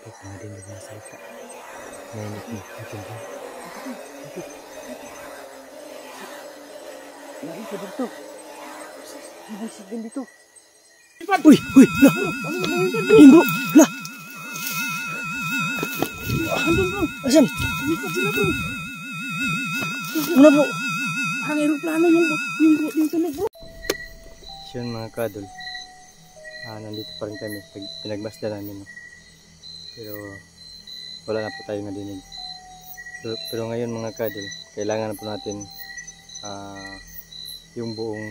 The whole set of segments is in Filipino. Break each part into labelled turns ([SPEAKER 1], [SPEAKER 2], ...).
[SPEAKER 1] Bakit nadinig na salita? Nainig mo. Bakit ba?
[SPEAKER 2] Lain ka dito. Nabusig din dito.
[SPEAKER 1] Uy! Uy! Lah! Ayun bro! Lah!
[SPEAKER 2] Andun bro.
[SPEAKER 1] Asan?
[SPEAKER 2] Lumipat sila bro.
[SPEAKER 1] Ano bro?
[SPEAKER 2] Ang aeroplano yung tunog bro.
[SPEAKER 1] So yun mga kadol. Nandito pa rin kami. Pinagmasdan namin. No? Pero wala na po tayo nadinig. Pero ngayon mga kadol, kailangan na po natin yung buong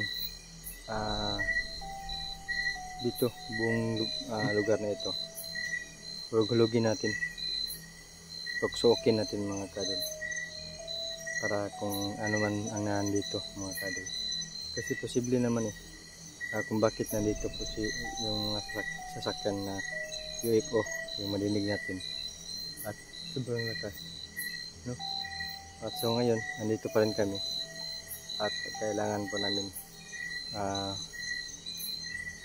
[SPEAKER 1] dito, buong lugar na ito. Hulugin natin. Tuksukin natin mga kadol. Para kung ano man ang nandito mga kadol. Kasi posible naman kung bakit nandito po yung sasakyan na UFO yung madinig natin. At sobrang lakas. No? At so ngayon, nandito pa rin kami. At kailangan po namin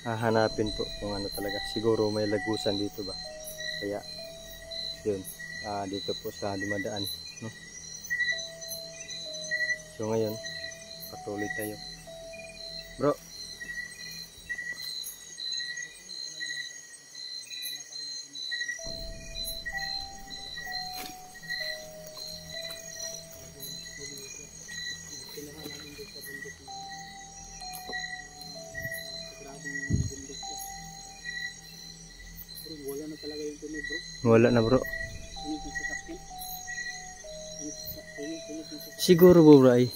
[SPEAKER 1] hahanapin po kung ano talaga. Siguro may lagusan dito ba. Kaya yun, dito po sa dumadaan. No? So ngayon, patuloy tayo. Bro!
[SPEAKER 2] Wala na talaga yung tunog bro.
[SPEAKER 1] Wala na bro.
[SPEAKER 2] Tunog ng sasakyan.
[SPEAKER 1] Siguro bro ay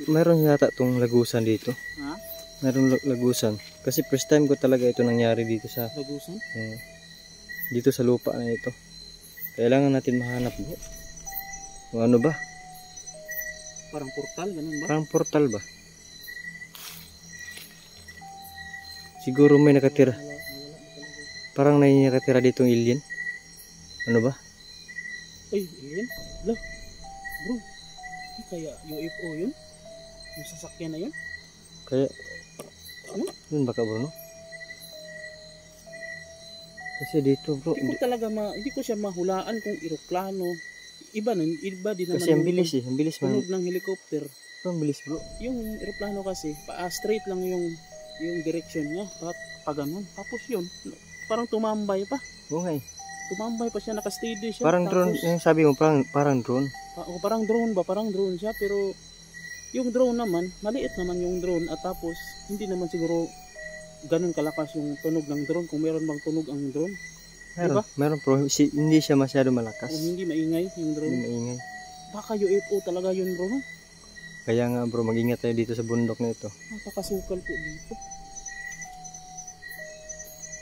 [SPEAKER 1] mayroon yata tong lagusan dito.
[SPEAKER 2] Ha?
[SPEAKER 1] Mayroong lagusan. Kasi first time ko talaga ito nangyari dito sa
[SPEAKER 2] Lagusan?
[SPEAKER 1] dito sa lupa na ito. Kailangan natin mahanap bro. O ano ba?
[SPEAKER 2] Parang portal, ganun ba?
[SPEAKER 1] Parang portal ba? Siguro may nakatira. Parang may nakatira ditong alien. Ano ba?
[SPEAKER 2] Ay, alien? Hala, bro. Kaya UFO yun? Yung sasakyan na yun?
[SPEAKER 1] Kaya,
[SPEAKER 2] ano?
[SPEAKER 1] Yun baka bro no? Kasi dito bro.
[SPEAKER 2] Hindi ko siya mahulaan kung eroplano. Iba din naman.
[SPEAKER 1] Kasi ang bilis ang bilis man.
[SPEAKER 2] Tunog ng helicopter.
[SPEAKER 1] Ang bilis bro.
[SPEAKER 2] Yung eroplano kasi, straight lang yung direction niya. Pa ganun. Tapos yun, parang tumambay pa.
[SPEAKER 1] Oo nga
[SPEAKER 2] Tumambay pa siya, naka-steady siya.
[SPEAKER 1] Parang drone, yung sabi mo, parang drone.
[SPEAKER 2] Parang drone ba? Parang drone siya, pero yung drone naman, maliit naman yung drone. At tapos, hindi naman siguro ganun kalakas yung tunog ng drone. Kung meron bang tunog ang drone.
[SPEAKER 1] Meron,
[SPEAKER 2] diba?
[SPEAKER 1] Meron bro, hindi siya masyado malakas.
[SPEAKER 2] Hindi maingay yung drone.
[SPEAKER 1] Hindi maingay.
[SPEAKER 2] Baka UFO talaga yun bro.
[SPEAKER 1] Kaya nga bro, mag-ingat tayo dito sa bundok na ito.
[SPEAKER 2] Napakasukal po dito.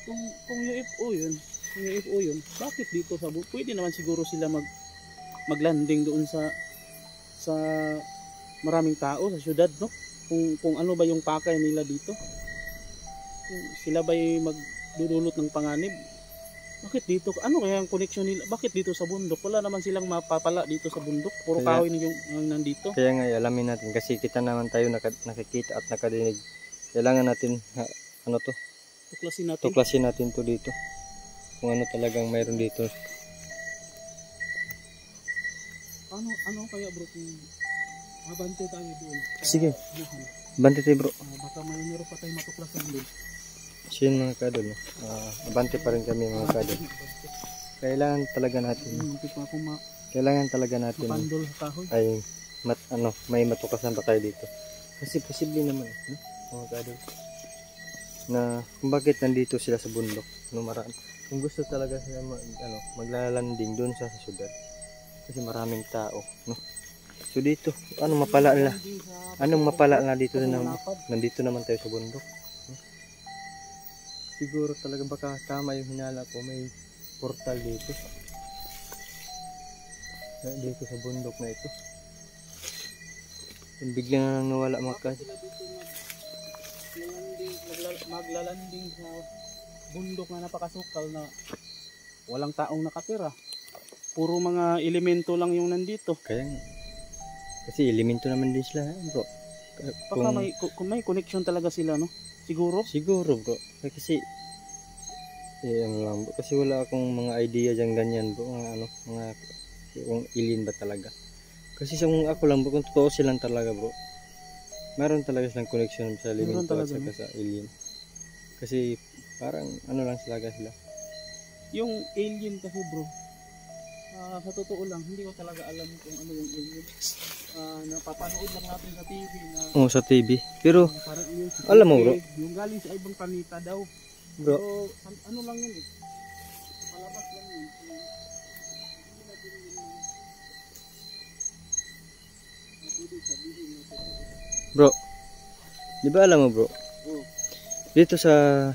[SPEAKER 2] Kung UFO yun, bakit dito sa bundok? Pwede naman siguro sila maglanding doon sa maraming tao sa syudad, no? Kung ano ba yung pakay nila dito? Kung sila ba magdudulot ng panganib? Bakit dito? Ano kaya ang connection nila? Bakit dito sa bundok? Wala naman silang mapapala dito sa bundok. Puro kahoy yung nandito.
[SPEAKER 1] Kaya nga alamin natin kasi kita naman tayo nakikita at nakadinig. Kailangan natin tuklasin natin to dito. Kung ano talagang mayroon dito.
[SPEAKER 2] Ano kaya bro kung mabante tayo doon?
[SPEAKER 1] Sige. Bante tayo bro.
[SPEAKER 2] Baka meron pa tayo matuklasan doon.
[SPEAKER 1] So yun mga kadol, abante pa rin kami mga kadol. Kailangan talaga natin ay may matukasan pa tayo dito. Kasi posible naman mga kadol na kung bakit nandito sila sa bundok maraan. Kung gusto talaga sila maglalanding doon sa syudad. Kasi maraming tao, no? So dito, anong mapala na dito nandito naman tayo sa bundok. Siguro talaga baka tama yung hinala ko, may portal dito sa bundok na ito. And biglang na nawala mga kasi.
[SPEAKER 2] Maglalanding sa bundok na napakasukal na walang taong nakatira. Puro mga elemento lang yung nandito.
[SPEAKER 1] Kaya nga. Kasi elemento naman din sila bro.
[SPEAKER 2] Baka may connection talaga sila no? Siguro?
[SPEAKER 1] Siguro bro. Kasi ano lang bro. Kasi wala akong mga idea dyan ganyan bro. Mga ano, mga yung alien ba talaga. Kasi kung ako lang bro, kung totoo silang talaga bro. Meron talaga silang connection sa living
[SPEAKER 2] Meron
[SPEAKER 1] to at
[SPEAKER 2] talaga,
[SPEAKER 1] saka sa alien. Kasi parang ano lang talaga sila.
[SPEAKER 2] Yung alien kasi bro, sa totoo lang, hindi ko talaga alam kung ano yung alien. Napapanood lang natin sa TV na
[SPEAKER 1] Oo, sa TV. Pero
[SPEAKER 2] parang yung
[SPEAKER 1] alam mo bro,
[SPEAKER 2] yung galing sa ibang planeta daw.
[SPEAKER 1] bro,
[SPEAKER 2] Pero ano lang yun eh. Palabas lang yun. Hindi natin yun pwede sabihin na totoo.
[SPEAKER 1] bro, di ba alam mo bro,
[SPEAKER 2] Oh.
[SPEAKER 1] dito sa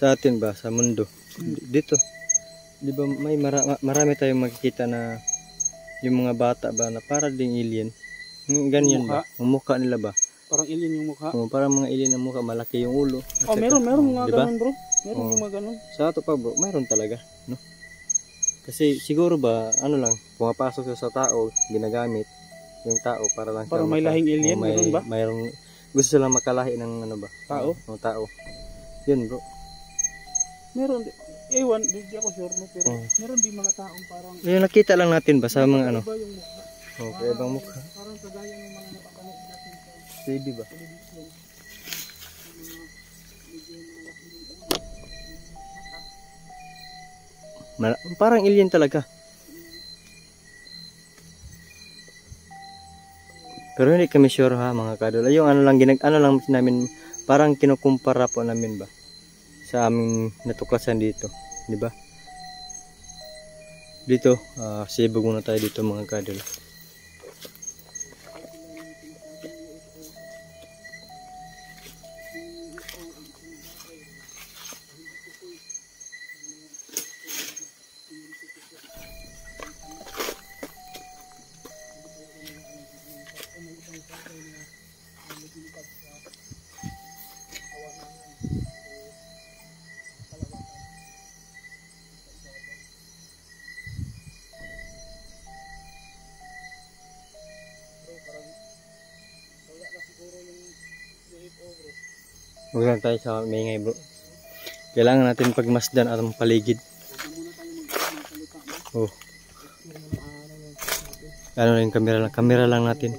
[SPEAKER 1] atin ba, sa mundo, dito, di ba may marami tayong makikita na yung mga bata ba na para ding alien. Ganyan ba? Yung mukha nila ba?
[SPEAKER 2] Parang alien yung mukha.
[SPEAKER 1] Oh, parang mga alien ang mukha, malaki yung ulo.
[SPEAKER 2] Oh, meron mga
[SPEAKER 1] diba?
[SPEAKER 2] ganun bro. Meron yung mga ganun.
[SPEAKER 1] Sa ato pa bro, mayroon talaga, no? Kasi siguro ba, ano lang, pumapasok sa tao, ginagamit yung tao para lang
[SPEAKER 2] parang may lahing alien, meron ba?
[SPEAKER 1] Mayroong gusto silang makalahi ng ano ba?
[SPEAKER 2] Tao?
[SPEAKER 1] Ng tao. Yun bro.
[SPEAKER 2] Meron, ewan, hindi ako sure no, pero meron din mga taong parang
[SPEAKER 1] yung nakita lang natin ba sa mga ano?
[SPEAKER 2] iba yung mukha.
[SPEAKER 1] Okay, ibang mukha.
[SPEAKER 2] Parang kagaya ng mga napapanood natin sa
[SPEAKER 1] TV ba?
[SPEAKER 2] television.
[SPEAKER 1] Parang alien talaga. Pero hindi kami sure ha mga kadol. Yung ano lang namin, parang kinukumpara po namin ba sa aming natuklasan dito, di ba? Dito, sibog muna tayo dito mga kadol. Huwag lang tayo sa maingay bro. Kailangan natin pagmasdan at paligid. Oh. Ano rin kamera lang natin.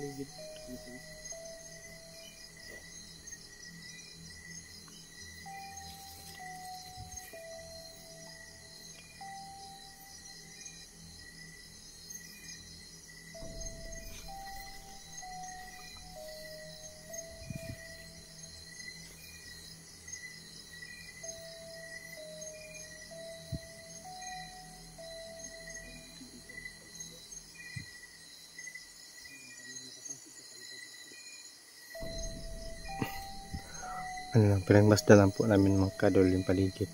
[SPEAKER 1] Ano lang, pinagmasdan lang po namin mga kadol yung paligid.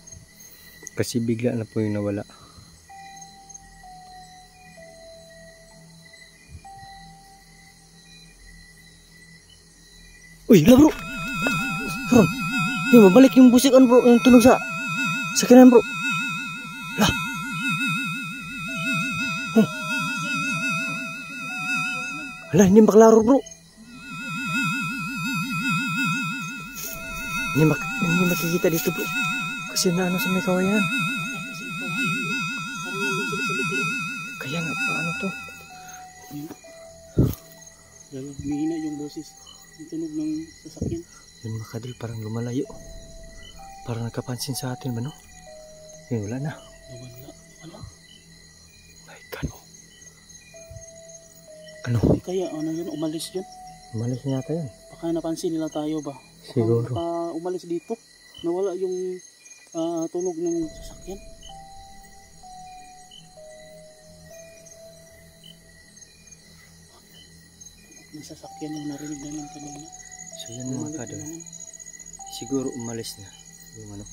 [SPEAKER 1] Kasi bigla na po yung nawala. Uy, la bro! Bro, yung mabalik yung busikan bro, yung tunog sa kanan bro. La! Hala, hindi maklaro bro. Hindi makikita dito bro. Kasi na ano sa may kawayan. Kaya nga, paano to?
[SPEAKER 2] Humihina yung boses. Yung tunog ng sasakyan.
[SPEAKER 1] Yun mga kadol, parang lumalayo. Parang nakapansin sa atin ba no? Yun, wala na.
[SPEAKER 2] Wala.
[SPEAKER 1] My God. Ano?
[SPEAKER 2] Kaya ano yun, umalis yun.
[SPEAKER 1] Umalis na yata yun.
[SPEAKER 2] Baka napansin nila tayo ba?
[SPEAKER 1] Siguro.
[SPEAKER 2] Baka umalis dito. Nawala yung tunog ng sasakyan. Yung sasakyan yung narinig namin kanina.
[SPEAKER 1] So yan mga kadol. Siguro umalis na. Yung ano?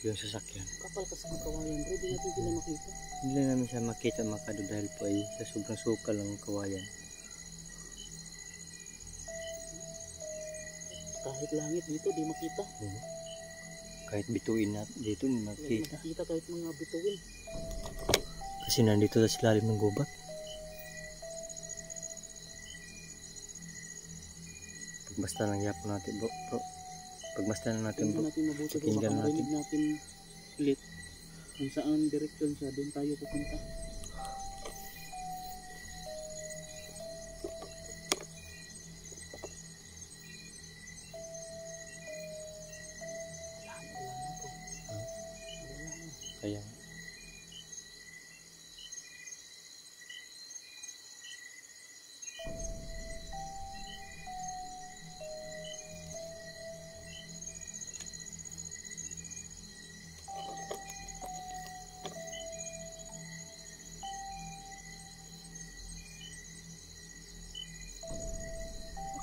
[SPEAKER 1] Yung sasakyan.
[SPEAKER 2] Kapal kasi ng kawayan. Pwede natin sila makita.
[SPEAKER 1] Hindi namin siya makita mga kadol dahil po ay sa sobrang suka lang ang kawayan.
[SPEAKER 2] Kahit langit dito, di makita.
[SPEAKER 1] Kahit bituin na dito, makita.
[SPEAKER 2] Makita kahit mga bituin.
[SPEAKER 1] Kasi nandito sa silalim ng gubat. Pagbasta ng yapon natin bro. Pagbasta na natin bro.
[SPEAKER 2] Tingnan natin mabuti kung
[SPEAKER 1] Pakinggan
[SPEAKER 2] baka marinig natin split. Kung saan direction siya, doon tayo pupunta.
[SPEAKER 1] Kaya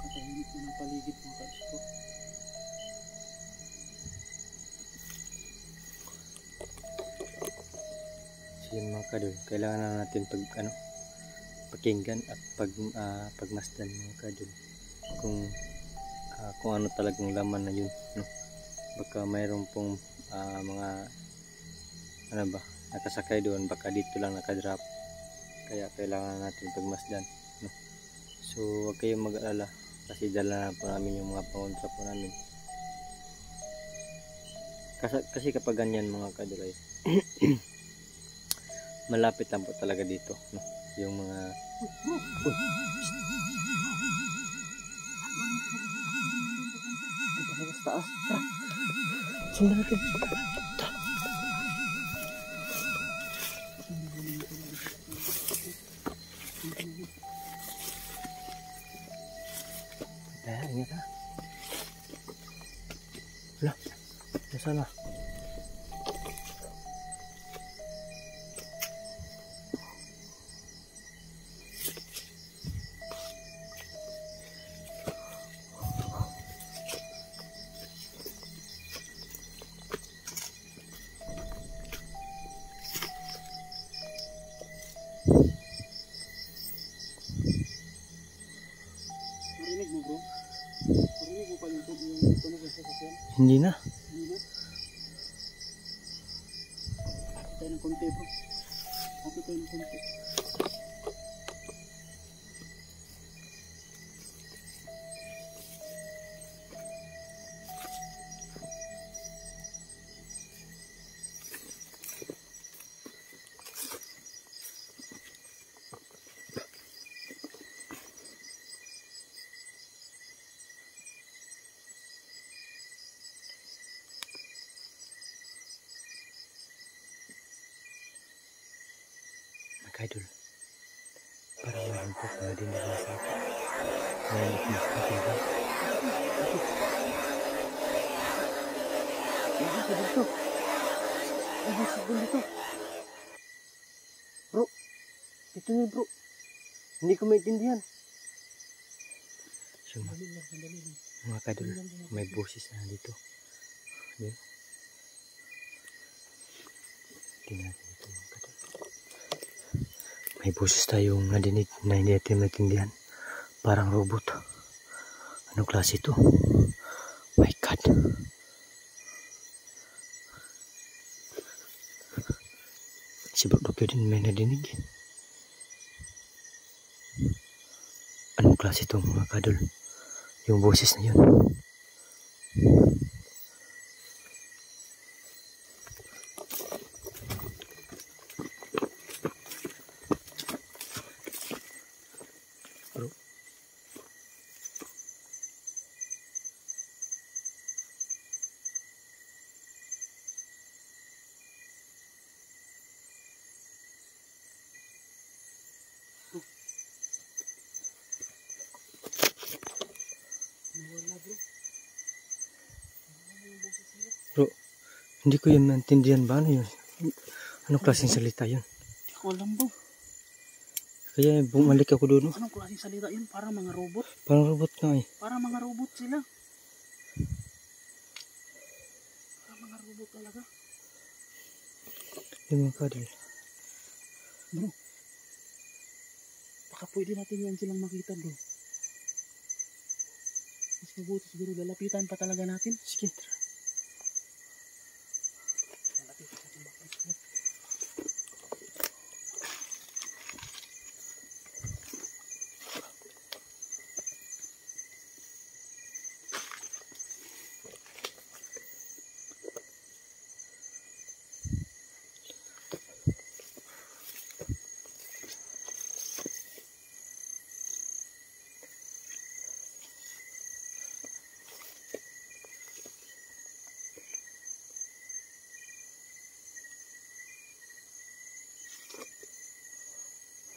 [SPEAKER 2] Napakatahimik na ng paligid mga ka-expo.
[SPEAKER 1] yun mga kadol, kailangan na natin pakinggan at pagmasdan mga kadol kung ano talagang laman na yun, no? Baka mayroon pong mga nakasakay doon, baka dito lang nakadrop, kaya kailangan natin pagmasdan, no? So huwag kayong mag-alala kasi dala na po namin yung mga pangontra po namin kasi kapag ganyan mga kadol ay malapit lang po talaga dito, no? Yung mga taas. Sundan natin. Ingat ha. Wala. Nasaan na?
[SPEAKER 2] Marinig mo bro? Marinig mo pa yung tunog ng sasakyan?
[SPEAKER 1] Hindi na.
[SPEAKER 2] Hindi na? Kapit tayo ng konti bro. Kapit tayo ng konti.
[SPEAKER 1] Idol, parang mayroon po kung nadinig na sa akin. Mayroon po natin ba? Nasa dito. Nasa dito. Bro, dito na bro. Hindi ko maintindihan. So, mga kadol, may boses na dito. Ayan. Tingnan natin dito mga kadol. May boses tayong nadinig na hindi natin maintindihan. Parang robot. Anong klase ito? My God. Si Bro Dokyo din may nadinig. Anong klase ito mga kadol? Yung boses na yun. Bro.
[SPEAKER 2] Nawala bro. Nawala yung boses nila.
[SPEAKER 1] Bro, hindi ko yun maintindihan ba? Ano yun? Anong klaseng salita yun?
[SPEAKER 2] Hindi ko alam bro.
[SPEAKER 1] Kaya bumalik ako doon.
[SPEAKER 2] Anong klaseng salita yun? Parang mga robot.
[SPEAKER 1] Parang robot nga eh.
[SPEAKER 2] Parang mga robot sila. Parang mga robot talaga.
[SPEAKER 1] Yung mga kadol.
[SPEAKER 2] Bro. Baka pwede natin yan silang makita bro. Mas mabuti siguro lalapitan pa talaga natin.
[SPEAKER 1] Sige, tara.
[SPEAKER 2] Lalapitan natin baka bro.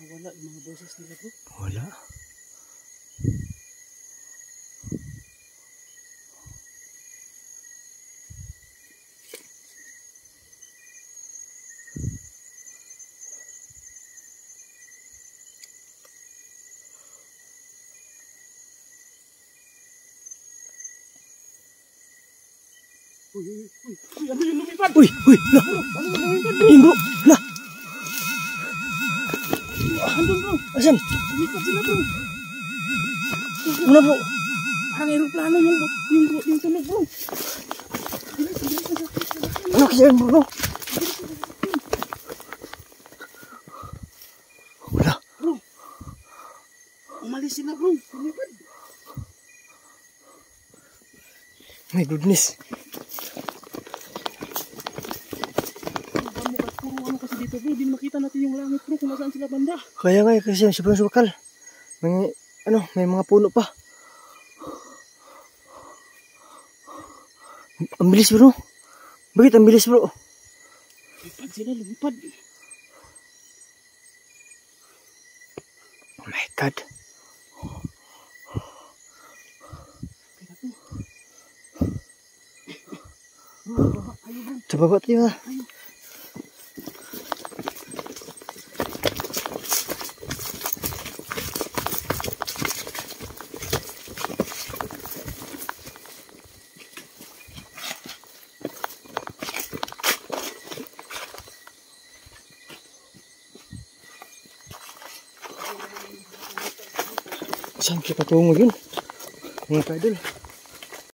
[SPEAKER 2] Wala yung mga boses nila bro.
[SPEAKER 1] Wala.
[SPEAKER 2] Uy, ano yung lumipad?
[SPEAKER 1] Uy, la.
[SPEAKER 2] Ano yung lumipad bro?
[SPEAKER 1] Ayun bro, la.
[SPEAKER 2] Andun bro.
[SPEAKER 1] Asan?
[SPEAKER 2] Lumipad sila bro.
[SPEAKER 1] Una bro.
[SPEAKER 2] Parang aeroplano yung tunog bro.
[SPEAKER 1] Ano kaya yun bro? Wala.
[SPEAKER 2] Bro. Umalis sila bro. Lumipad.
[SPEAKER 1] My goodness.
[SPEAKER 2] Ano kasi dito bro, di makita natin yung langit bro kung nasaan sila banda.
[SPEAKER 1] Kaya nga kasi sobrang sukal. May mga puno pa. Ang bilis bro. Bakit ang bilis bro?
[SPEAKER 2] Lumipad sila, lumipad.
[SPEAKER 1] Oh my God. Sa baba tayo ha. Saan kita patungo yun? Mga kadol.